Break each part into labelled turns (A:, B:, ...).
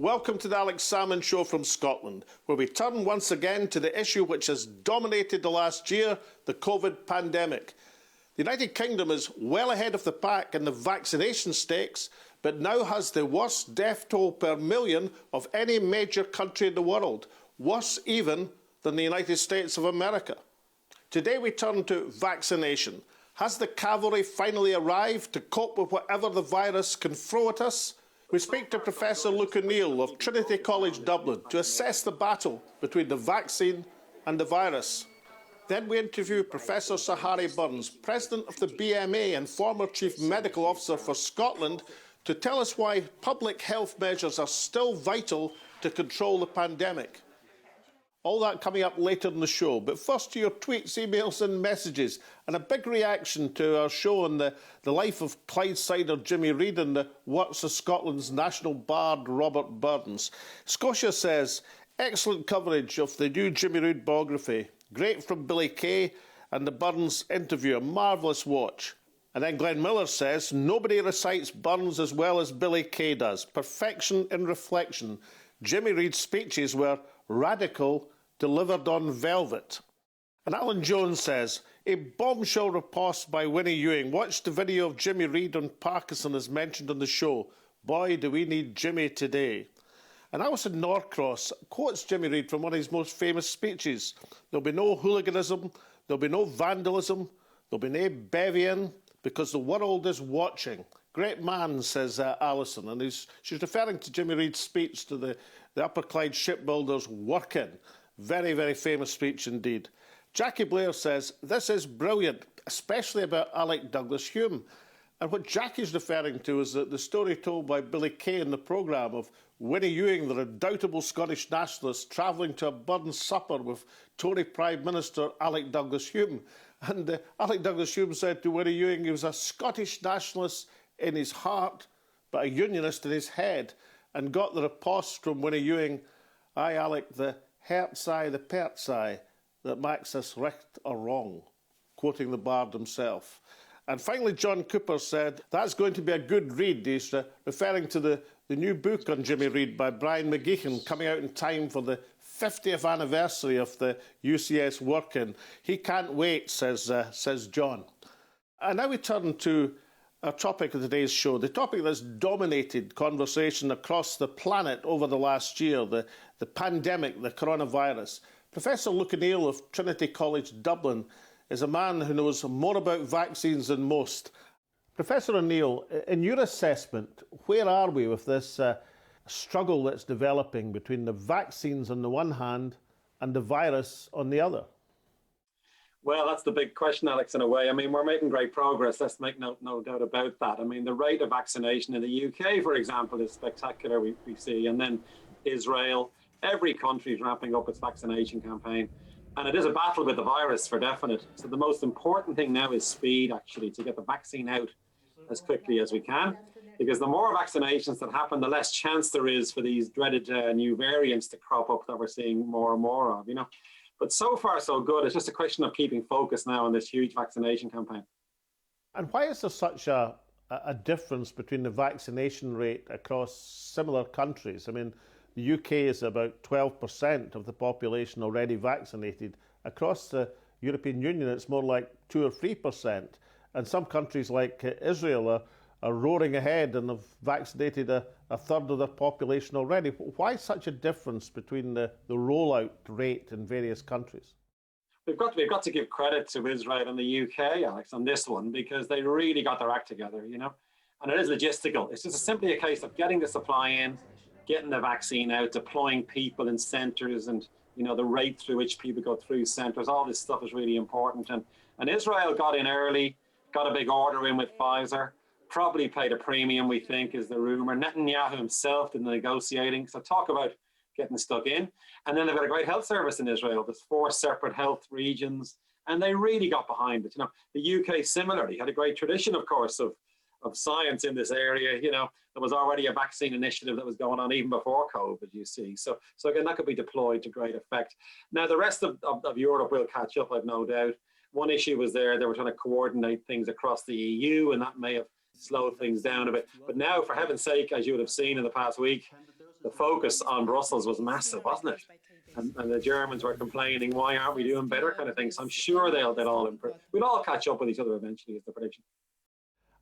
A: Welcome to the Alex Salmond Show from Scotland, where we turn once again to the issue which has dominated the last year, the COVID pandemic. The United Kingdom is well ahead of the pack in the vaccination stakes, but now has the worst death toll per million of any major country in the world, worse even than the United States of America. Today we turn to vaccination. Has the cavalry finally arrived to cope with whatever the virus can throw at us? We speak to Professor Luke O'Neill of Trinity College, Dublin, to assess the battle between the vaccine and the virus. Then we interview Professor Sahari Burns, President of the BMA and former Chief Medical Officer for Scotland, to tell us why public health measures are still vital to control the pandemic. All that coming up later in the show. But first to your tweets, emails and messages. And a big reaction to our show on the life of Clydesider Jimmy Reid and the works of Scotland's national bard Robert Burns. Scotia says, excellent coverage of the new Jimmy Reid biography. Great from Billy Kay and the Burns interview, a marvellous watch. And then Glenn Miller says, nobody recites Burns as well as Billy Kay does. Perfection in reflection. Jimmy Reid's speeches were radical, delivered on velvet. And Alan Jones says, a bombshell riposte by Winnie Ewing. Watch the video of Jimmy Reid on Parkinson as mentioned on the show. Boy, do we need Jimmy today. And Alison Norcross quotes Jimmy Reid from one of his most famous speeches. There'll be no hooliganism, there'll be no vandalism, there'll be no bevying, because the world is watching. Great man, says Alison, and she's referring to Jimmy Reid's speech to the Upper Clyde shipbuilders working. Very, very famous speech indeed. Jackie Blair says, this is brilliant, especially about Alec Douglas Hume. And what Jackie's referring to is the story told by Billy Kay in the programme of Winnie Ewing, the redoubtable Scottish nationalist, travelling to a Burns supper with Tory Prime Minister Alec Douglas Hume. And Alec Douglas Hume said to Winnie Ewing he was a Scottish nationalist in his heart, but a unionist in his head, and got the riposte from Winnie Ewing, aye, Alec, the hert's eye, the pert's eye, that makes us right or wrong, quoting the bard himself. And finally, John Cooper said, that's going to be a good read. He's referring to the new book on Jimmy Reid by Brian McGeechan, coming out in time for the 50th anniversary of the UCS working. He can't wait, says John. And now we turn to our topic of today's show, the topic that's dominated conversation across the planet over the last year, the pandemic, the coronavirus. Professor Luke O'Neill of Trinity College, Dublin, is a man who knows more about vaccines than most. Professor O'Neill, in your assessment, where are we with this struggle that's developing between the vaccines on the one hand and the virus on the other?
B: Well, that's the big question, Alex, in a way. I mean, we're making great progress. Let's make no doubt about that. I mean, the rate of vaccination in the UK, for example, is spectacular, we see. And then Israel, every country is ramping up its vaccination campaign. And it is a battle with the virus for definite. So the most important thing now is speed, actually, to get the vaccine out as quickly as we can. Because the more vaccinations that happen, the less chance there is for these dreaded new variants to crop up that we're seeing more and more of, But so far, so good. It's just a question of keeping focus now on this huge vaccination campaign.
A: And why is there such a difference between the vaccination rate across similar countries? I mean, the UK is about 12% of the population already vaccinated. Across the European Union, it's more like 2 or 3%. And some countries like Israel are roaring ahead and have vaccinated a third of their population already. Why such a difference between the rollout rate in various countries?
B: We've got to give credit to Israel and the UK, Alex, on this one, because they really got their act together, And it is logistical. It's just simply a case of getting the supply in, getting the vaccine out, deploying people in centres, and the rate through which people go through centres. All this stuff is really important. And Israel got in early, got a big order in with Pfizer. Probably paid a premium, we think, is the rumour. Netanyahu himself did the negotiating. So talk about getting stuck in. And then they've got a great health service in Israel. There's 4 separate health regions. And they really got behind it. The UK similarly had a great tradition, of course, of science in this area. There was already a vaccine initiative that was going on even before COVID, you see. So again, that could be deployed to great effect. Now, the rest of Europe will catch up, I've no doubt. One issue was they were trying to coordinate things across the EU, and that may have slowed things down a bit. But now, for heaven's sake, as you would have seen in the past week, the focus on Brussels was massive, wasn't it? And the Germans were complaining, why aren't we doing better kind of thing. So I'm sure they'll all improve. We'll all catch up with each other eventually, is the prediction.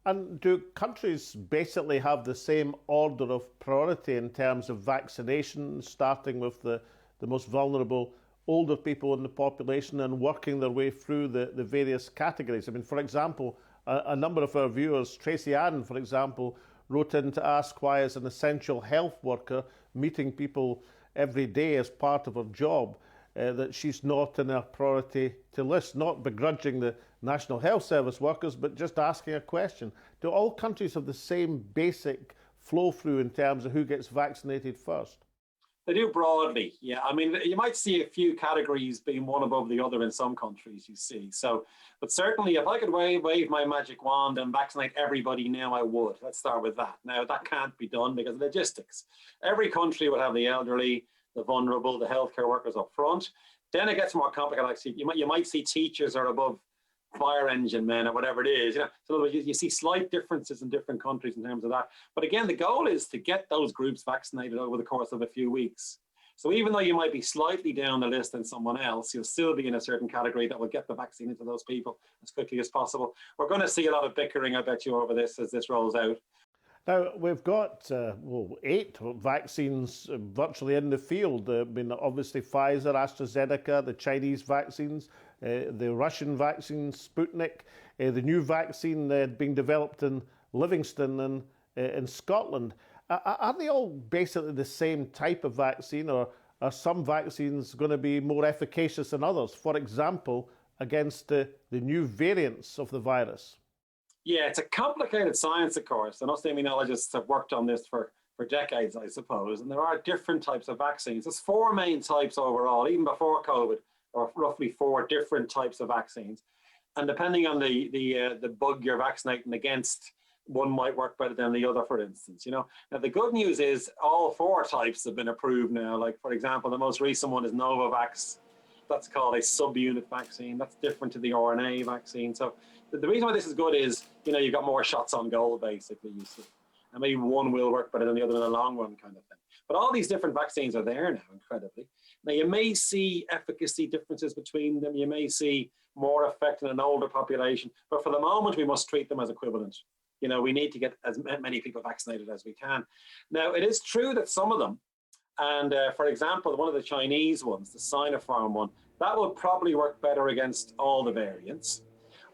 A: And do countries basically have the same order of priority in terms of vaccination, starting with the most vulnerable older people in the population and working their way through the various categories? I mean, for example, a number of our viewers, Tracy Ann, for example, wrote in to ask why, as an essential health worker, meeting people every day as part of her job, that she's not in a priority to list, not begrudging the National Health Service workers, but just asking a question. Do all countries have the same basic flow through in terms of who gets vaccinated first?
B: They do broadly, yeah. I mean, you might see a few categories being one above the other in some countries, you see. So, but certainly if I could wave my magic wand and vaccinate everybody now, I would. Let's start with that. Now, that can't be done because of logistics. Every country would have the elderly, the vulnerable, the healthcare workers up front. Then it gets more complicated. Like, you might see teachers are above fire engine men or whatever it is. So in other words, you see slight differences in different countries in terms of that. But again, the goal is to get those groups vaccinated over the course of a few weeks. So even though you might be slightly down the list than someone else, you'll still be in a certain category that will get the vaccine into those people as quickly as possible. We're going to see a lot of bickering, I bet you, over this as this rolls out.
A: Now, we've got 8 vaccines virtually in the field. I mean, obviously Pfizer, AstraZeneca, the Chinese vaccines, the Russian vaccine, Sputnik, the new vaccine being developed in Livingston and in Scotland. Are they all basically the same type of vaccine, or are some vaccines going to be more efficacious than others, for example, against the new variants of the virus?
B: Yeah, it's a complicated science, of course, and us immunologists have worked on this for decades, I suppose, and there are different types of vaccines. There's 4 main types overall, even before COVID, or roughly 4 different types of vaccines. And depending on the bug you're vaccinating against, one might work better than the other, for instance. Now, the good news is all 4 types have been approved now. Like, for example, the most recent one is Novavax. That's called a subunit vaccine. That's different to the RNA vaccine. So the reason why this is good is, you've got more shots on goal, basically, you see. And maybe one will work better than the other in the long run, kind of thing. But all these different vaccines are there now, incredibly. Now, you may see efficacy differences between them. You may see more effect in an older population. But for the moment, we must treat them as equivalent. We need to get as many people vaccinated as we can. Now, it is true that some of them, and for example, one of the Chinese ones, the Sinopharm one, that will probably work better against all the variants.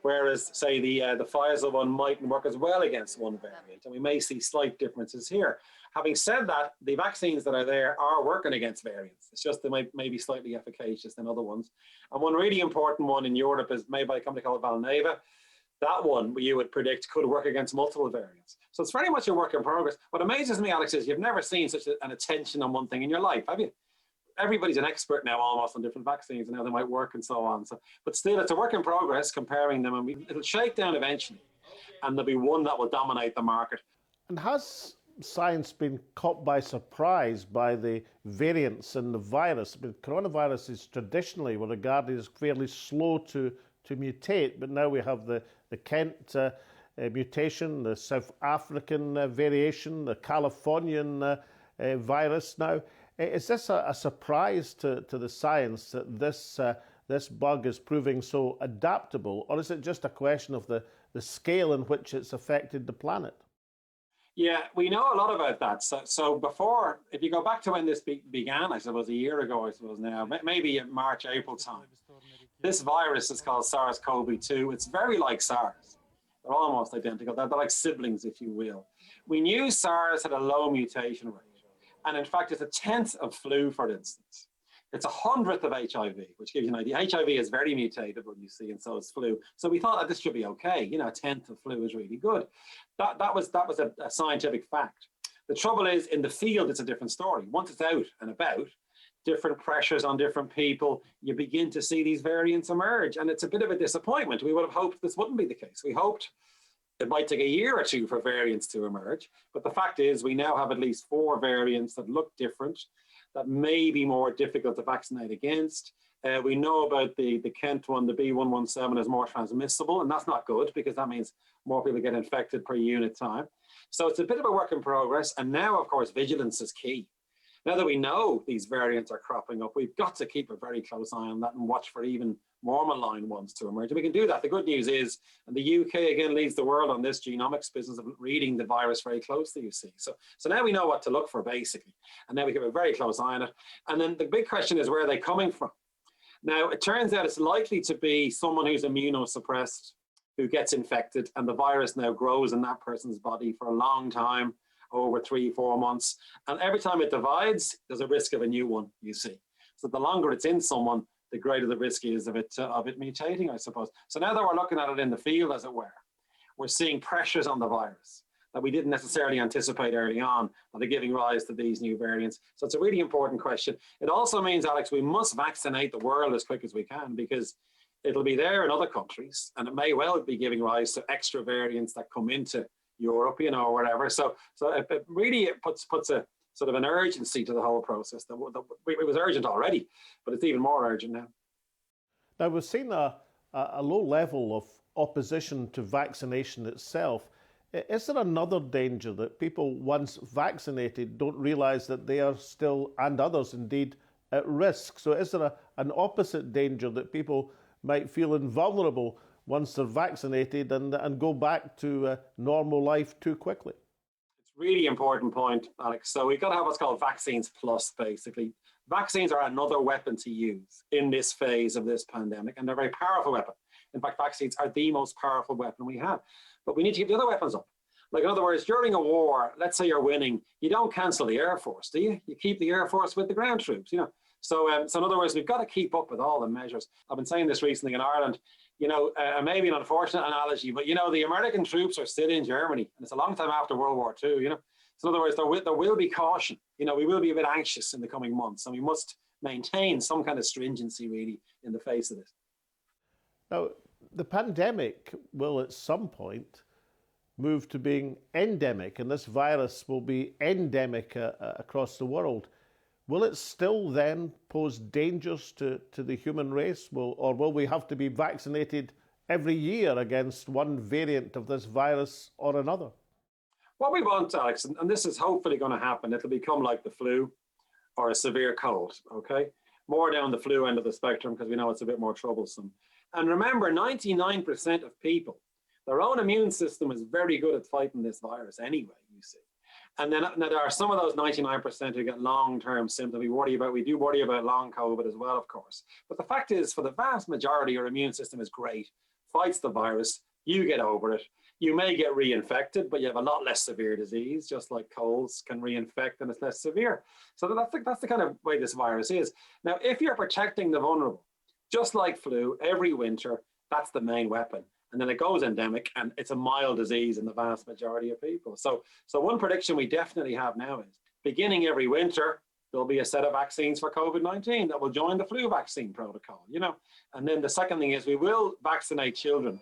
B: Whereas, say, the Pfizer one mightn't work as well against one variant. And we may see slight differences here. Having said that, the vaccines that are there are working against variants. It's just they might be slightly efficacious than other ones. And one really important one in Europe is made by a company called Valneva. That one, you would predict, could work against multiple variants. So it's very much a work in progress. What amazes me, Alex, is you've never seen such an attention on one thing in your life, have you? Everybody's an expert now almost on different vaccines and how they might work and so on. But still, it's a work in progress comparing them, and it'll shake down eventually. And there'll be one that will dominate the market.
A: And has science been caught by surprise by the variants in the virus? I mean, coronavirus is traditionally regarded as fairly slow to mutate, but now we have the Kent mutation, the South African variation, the Californian virus now. Is this a surprise to the science that this bug is proving so adaptable, or is it just a question of the scale in which it's affected the planet?
B: Yeah, we know a lot about that. So before, if you go back to when this began, I suppose a year ago, I suppose now, maybe in March, April time, this virus is called SARS-CoV-2. It's very like SARS. They're almost identical. They're like siblings, if you will. We knew SARS had a low mutation rate. And in fact, it's 1/10 of flu, for instance. It's 100th of HIV, which gives you an idea. HIV is very mutatable, you see, and so is flu. So we thought that this should be okay. 1/10 of flu is really good. That was a scientific fact. The trouble is, in the field, it's a different story. Once it's out and about, different pressures on different people, you begin to see these variants emerge. And it's a bit of a disappointment. We would have hoped this wouldn't be the case. We hoped it might take a year or two for variants to emerge. But the fact is, we now have at least 4 variants that look different, that may be more difficult to vaccinate against. We know about the Kent one, the B117, is more transmissible, and that's not good because that means more people get infected per unit time. So it's a bit of a work in progress. And now, of course, vigilance is key. Now that we know these variants are cropping up, we've got to keep a very close eye on that and watch for even more malign ones to emerge. And we can do that. The good news is, and the UK again leads the world on this genomics business of reading the virus very closely, you see. So now we know what to look for, basically. And now we keep a very close eye on it. And then the big question is, where are they coming from? Now, it turns out it's likely to be someone who's immunosuppressed, who gets infected, and the virus now grows in that person's body for a long time, over 3-4 months. And every time it divides, there's a risk of a new one, you see. So the longer it's in someone, the greater the risk is of it mutating, I suppose. So now that we're looking at it in the field, as it were, we're seeing pressures on the virus that we didn't necessarily anticipate early on that are giving rise to these new variants. So it's a really important question. It also means, Alex, we must vaccinate the world as quick as we can, because it'll be there in other countries, and it may well be giving rise to extra variants that come into Europe, you know, or whatever. So it really puts a sort of an urgency to the whole process. It was urgent already, but it's even more urgent now.
A: Now, we've seen a low level of opposition to vaccination itself. Is there another danger that people, once vaccinated, don't realise that they are still, and others indeed, at risk? So is there an opposite danger that people might feel invulnerable once they're vaccinated and go back to normal life too quickly?
B: It's a really important point, Alex. So we've got to have what's called vaccines plus, basically. Vaccines are another weapon to use in this phase of this pandemic, and they're a very powerful weapon. In fact, vaccines are the most powerful weapon we have. But we need to keep the other weapons up. Like, in other words, during a war, let's say you're winning, you don't cancel the Air Force, do you? You keep the Air Force with the ground troops, you know. So in other words, we've got to keep up with all the measures. I've been saying this recently in Ireland, you know, maybe an unfortunate analogy, but, you know, the American troops are still in Germany, and it's a long time after World War II, you know. So in other words, there will be caution. You know, we will be a bit anxious in the coming months, and we must maintain some kind of stringency, really, in the face of this.
A: Now, the pandemic will at some point move to being endemic, and this virus will be endemic across the world. Will it still then pose dangers to the human race? Or will we have to be vaccinated every year against one variant of this virus or another?
B: What we want, Alex, and this is hopefully going to happen, it'll become like the flu or a severe cold, okay? More down the flu end of the spectrum, because we know it's a bit more troublesome. And remember, 99% of people, their own immune system is very good at fighting this virus anyway, you see. And then now there are some of those 99% who get long-term symptoms. We do worry about long COVID as well, of course. But the fact is, for the vast majority, your immune system is great, fights the virus, you get over it. You may get reinfected, but you have a lot less severe disease, just like colds can reinfect and it's less severe. So that's the kind of way this virus is. Now, if you're protecting the vulnerable, just like flu, every winter, that's the main weapon. And then it goes endemic, and it's a mild disease in the vast majority of people. So one prediction we definitely have now is, beginning every winter, there'll be a set of vaccines for COVID-19 that will join the flu vaccine protocol, you know. And then the second thing is, we will vaccinate children,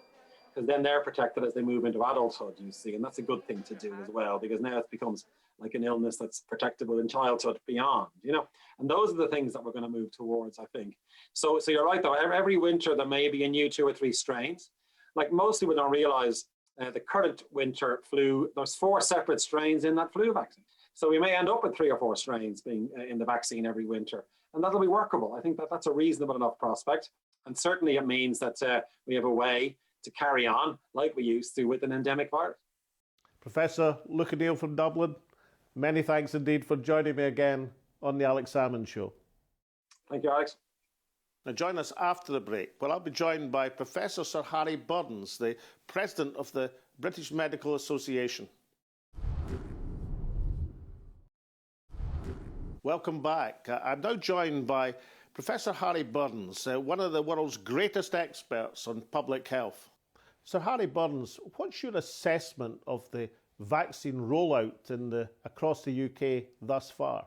B: because then they're protected as they move into adulthood, you see. And that's a good thing to do as well, because now it becomes like an illness that's protectable in childhood beyond, you know. And those are the things that we're going to move towards, I think. So you're right, though. Every winter, there may be a new 2 or 3 strains. Like, most people don't realize the current winter flu, there's 4 separate strains in that flu vaccine. So we may end up with 3 or 4 strains being in the vaccine every winter, and that'll be workable. I think that's a reasonable enough prospect. And certainly it means that we have a way to carry on like we used to with an endemic virus.
A: Professor Luke O'Neill from Dublin, many thanks indeed for joining me again on the Alex Salmond Show.
B: Thank you, Alex.
A: Now, join us after the break, where I'll be joined by Professor Sir Harry Burns, the President of the British Medical Association. Welcome back. I'm now joined by Professor Harry Burns, one of the world's greatest experts on public health. Sir Harry Burns, what's your assessment of the vaccine rollout across the UK thus far?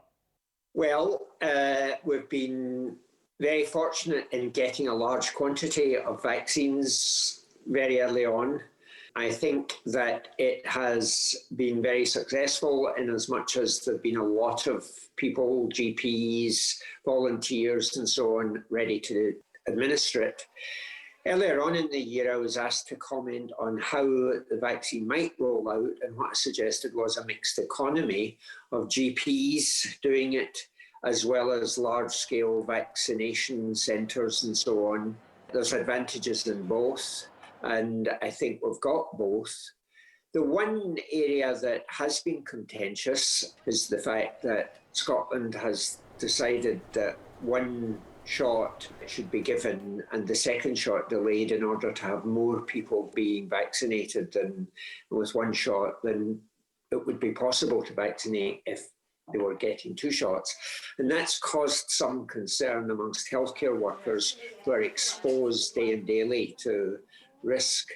C: Well, we've been very fortunate in getting a large quantity of vaccines very early on. I think that it has been very successful in as much as there have been a lot of people, GPs, volunteers and so on, ready to administer it. Earlier on in the year, I was asked to comment on how the vaccine might roll out, and what I suggested was a mixed economy of GPs doing it, as well as large-scale vaccination centres and so on. There's advantages in both, and I think we've got both. The one area that has been contentious is the fact that Scotland has decided that one shot should be given and the second shot delayed in order to have more people being vaccinated than with one shot than it would be possible to vaccinate if they were getting two shots. And that's caused some concern amongst healthcare workers who are exposed day and daily to risk.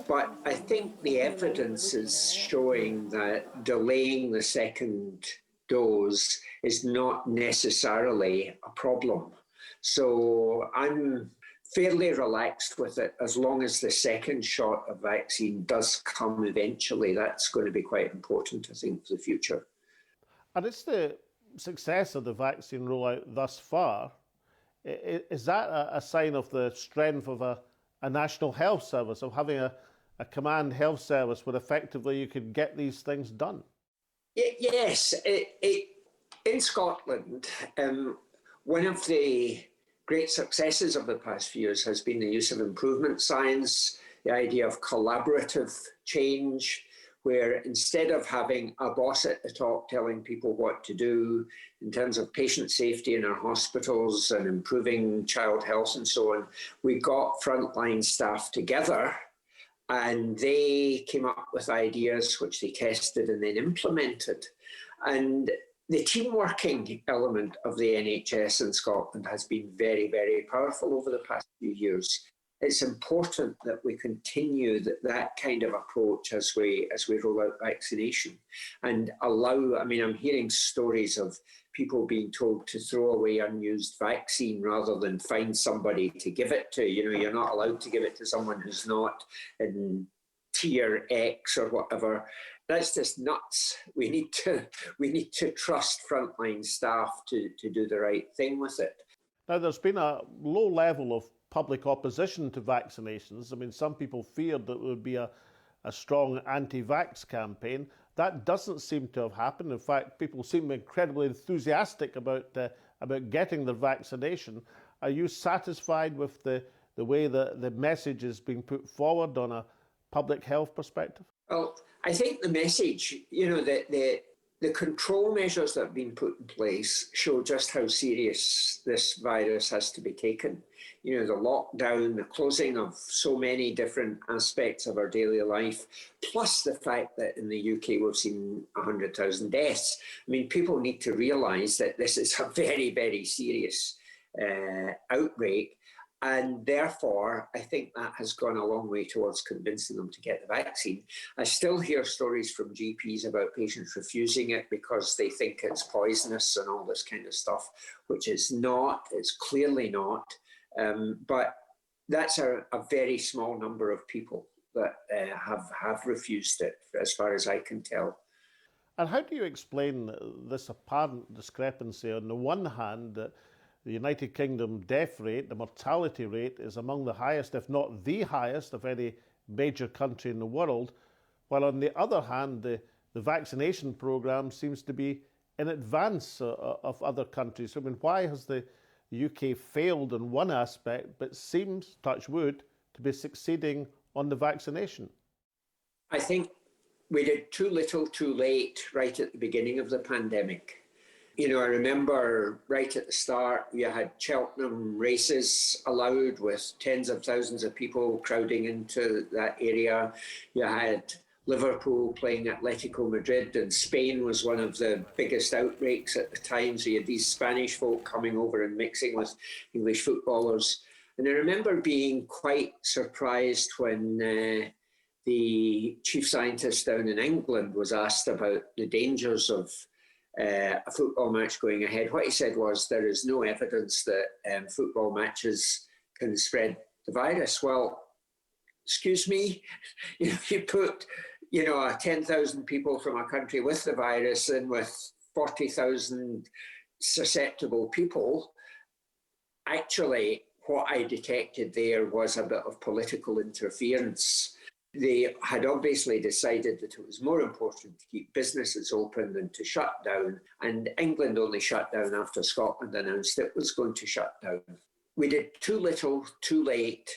C: But I think the evidence is showing that delaying the second dose is not necessarily a problem. So I'm fairly relaxed with it as long as the second shot of vaccine does come eventually. That's going to be quite important, I think, for the future.
A: And it's the success of the vaccine rollout thus far. Is that a sign of the strength of a national health service, of having a command health service where effectively you could get these things done?
C: Yes. In Scotland, one of the great successes of the past few years has been the use of improvement science, the idea of collaborative change, where instead of having a boss at the top telling people what to do in terms of patient safety in our hospitals and improving child health and so on, we got frontline staff together and they came up with ideas which they tested and then implemented. And the team working element of the NHS in Scotland has been very, very powerful over the past few years. It's important that we continue that kind of approach as we roll out vaccination and allow, I'm hearing stories of people being told to throw away unused vaccine rather than find somebody to give it to. You're not allowed to give it to someone who's not in tier X or whatever. That's just nuts. We need to trust frontline staff to do the right thing with it.
A: Now, there's been a low level of public opposition to vaccinations. Some people feared that there would be a strong anti-vax campaign. That doesn't seem to have happened. In fact, people seem incredibly enthusiastic about getting the vaccination. Are you satisfied with the way that the message is being put forward on a public health perspective?
C: Well, I think the message, the control measures that have been put in place show just how serious this virus has to be taken. The lockdown, the closing of so many different aspects of our daily life, plus the fact that in the UK we've seen 100,000 deaths. People need to realise that this is a very, very serious outbreak. And therefore, I think that has gone a long way towards convincing them to get the vaccine. I still hear stories from GPs about patients refusing it because they think it's poisonous and all this kind of stuff, which is not, it's clearly not. But that's a very small number of people that have refused it, as far as I can tell.
A: And how do you explain this apparent discrepancy? On the one hand, the United Kingdom death rate, the mortality rate, is among the highest, if not the highest, of any major country in the world, while on the other hand, the vaccination programme seems to be in advance of other countries. Why has the UK failed in one aspect, but seems, touch wood, to be succeeding on the vaccination?
C: I think we did too little too late right at the beginning of the pandemic. I remember right at the start, you had Cheltenham races allowed with tens of thousands of people crowding into that area. You had Liverpool playing Atletico Madrid, and Spain was one of the biggest outbreaks at the time. So you had these Spanish folk coming over and mixing with English footballers. And I remember being quite surprised when the chief scientist down in England was asked about the dangers of a football match going ahead. What he said was, there is no evidence that football matches can spread the virus. Well, excuse me, you put 10,000 people from a country with the virus and with 40,000 susceptible people. Actually, what I detected there was a bit of political interference. They had obviously decided that it was more important to keep businesses open than to shut down, and England only shut down after Scotland announced it was going to shut down. We did too little, too late,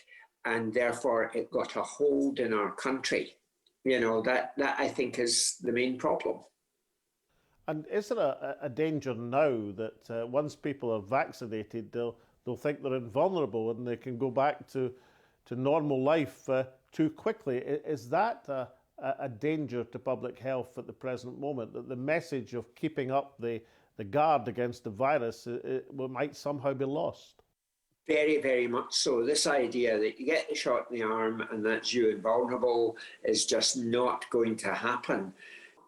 C: and therefore it got a hold in our country. That I think is the main problem.
A: And is there a danger now that once people are vaccinated, they'll think they're invulnerable and they can go back to normal life too quickly? Is that a danger to public health at the present moment, that the message of keeping up the guard against the virus might somehow be lost?
C: Very, very much so. This idea that you get the shot in the arm and that's you invulnerable is just not going to happen.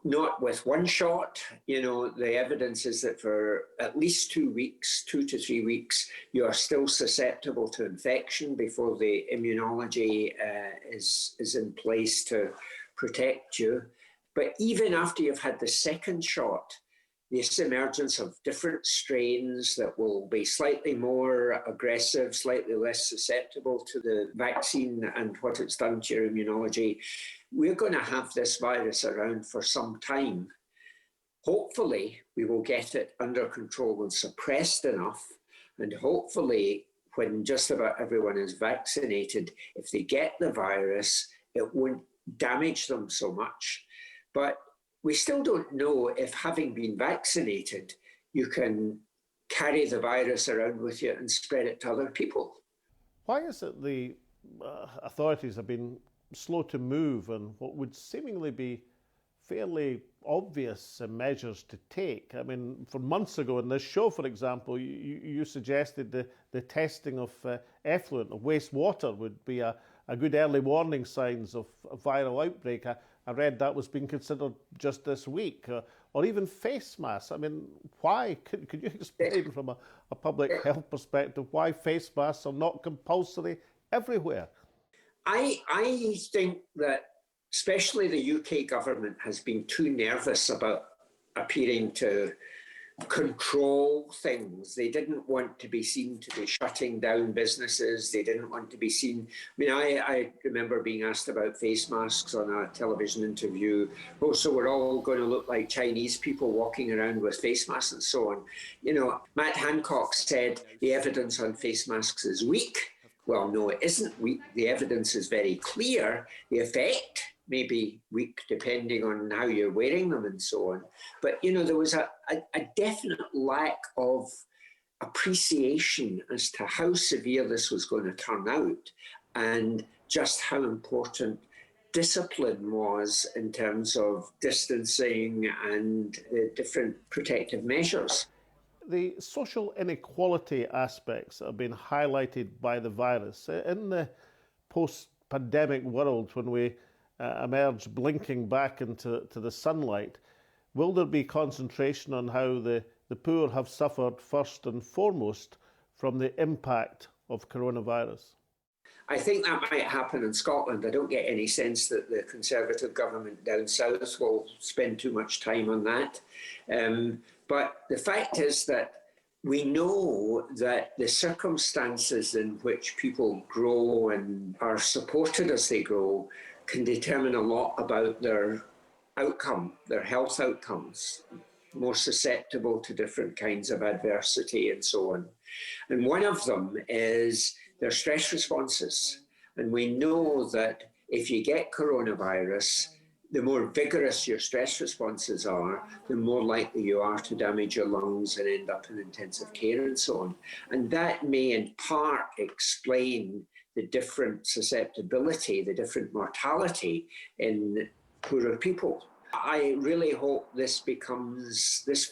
C: Not with one shot. The evidence is that for at least 2 weeks, 2 to 3 weeks, you are still susceptible to infection before the immunology is in place to protect you. But even after you've had the second shot, this emergence of different strains that will be slightly more aggressive, slightly less susceptible to the vaccine and what it's done to your immunology, we're going to have this virus around for some time. Hopefully, we will get it under control and suppressed enough. And hopefully, when just about everyone is vaccinated, if they get the virus, it won't damage them so much. But we still don't know if, having been vaccinated, you can carry the virus around with you and spread it to other people.
A: Why is it the authorities have been slow to move on what would seemingly be fairly obvious measures to take? I mean, for months ago in this show, for example, you suggested the testing of effluent, of wastewater, would be a good early warning signs of a viral outbreak. I read that was being considered just this week, or even face masks. I mean, why? Could you explain from a public health perspective why face masks are not compulsory everywhere?
C: I think that especially the UK government has been too nervous about appearing to control things. They didn't want to be seen to be shutting down businesses. They didn't want to be seen. I remember being asked about face masks on a television interview. Oh, so we're all going to look like Chinese people walking around with face masks and so on. Matt Hancock said the evidence on face masks is weak. Well, no, it isn't weak. The evidence is very clear. The effect may be weak depending on how you're wearing them and so on. But, there was a definite lack of appreciation as to how severe this was going to turn out and just how important discipline was in terms of distancing and different protective measures.
A: The social inequality aspects that have been highlighted by the virus in the post-pandemic world, when we emerge blinking back into the sunlight, will there be concentration on how the poor have suffered first and foremost from the impact of coronavirus?
C: I think that might happen in Scotland. I don't get any sense that the Conservative government down south will spend too much time on that. But the fact is that we know that the circumstances in which people grow and are supported as they grow can determine a lot about their outcome, their health outcomes, more susceptible to different kinds of adversity and so on. And one of them is their stress responses. And we know that if you get coronavirus, the more vigorous your stress responses are, the more likely you are to damage your lungs and end up in intensive care and so on. And that may in part explain the different susceptibility, the different mortality in poorer people. I really hope this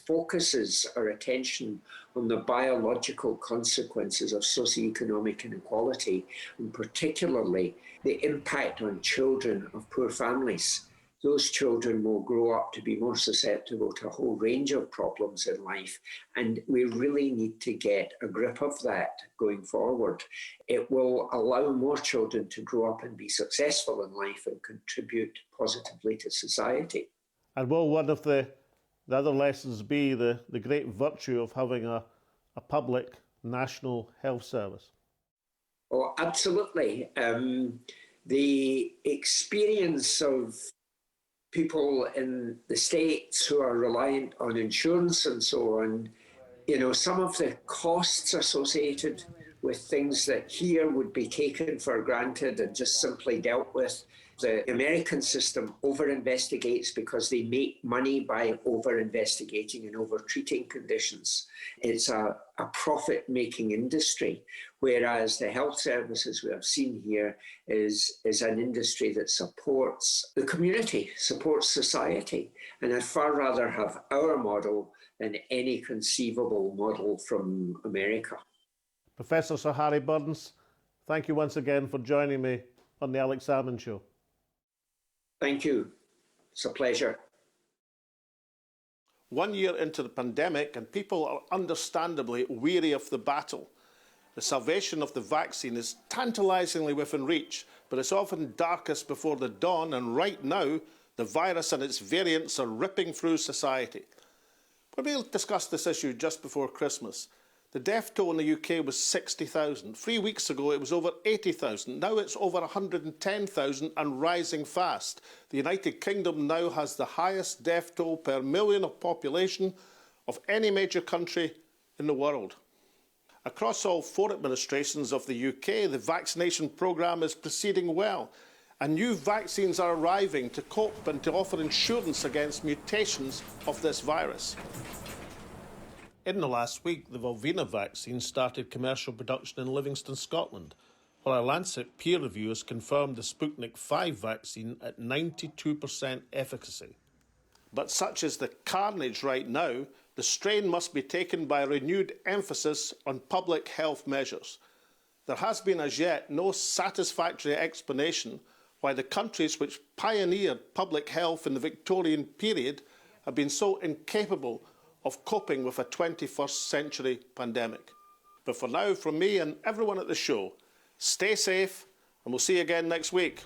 C: focuses our attention on the biological consequences of socioeconomic inequality, and particularly the impact on children of poor families. Those children will grow up to be more susceptible to a whole range of problems in life, and we really need to get a grip of that going forward. It will allow more children to grow up and be successful in life and contribute positively to society.
A: And will one of the other lessons be the great virtue of having a public national health service?
C: Oh, absolutely. The experience of people in the States who are reliant on insurance and so on, some of the costs associated with things that here would be taken for granted and just simply dealt with. The American system over-investigates because they make money by over-investigating and over-treating conditions. It's a profit-making industry, whereas the health services we have seen here is an industry that supports the community, supports society. And I'd far rather have our model than any conceivable model from America.
A: Professor Sir Harry Burns, thank you once again for joining me on the Alex Salmond Show.
C: Thank you. It's a pleasure.
A: 1 year into the pandemic, and people are understandably weary of the battle. The salvation of the vaccine is tantalisingly within reach, but it's often darkest before the dawn, and right now, the virus and its variants are ripping through society. When we discussed this issue just before Christmas, the death toll in the UK was 60,000. 3 weeks ago, it was over 80,000. Now it's over 110,000 and rising fast. The United Kingdom now has the highest death toll per million of population of any major country in the world. Across all 4 administrations of the UK, the vaccination programme is proceeding well, and new vaccines are arriving to cope and to offer insurance against mutations of this virus. In the last week, the Valvina vaccine started commercial production in Livingston, Scotland, while a Lancet peer review has confirmed the Sputnik V vaccine at 92% efficacy. But such is the carnage right now, the strain must be taken by a renewed emphasis on public health measures. There has been as yet no satisfactory explanation why the countries which pioneered public health in the Victorian period have been so incapable of coping with a 21st century pandemic. But for now, from me and everyone at the show, stay safe, and we'll see you again next week.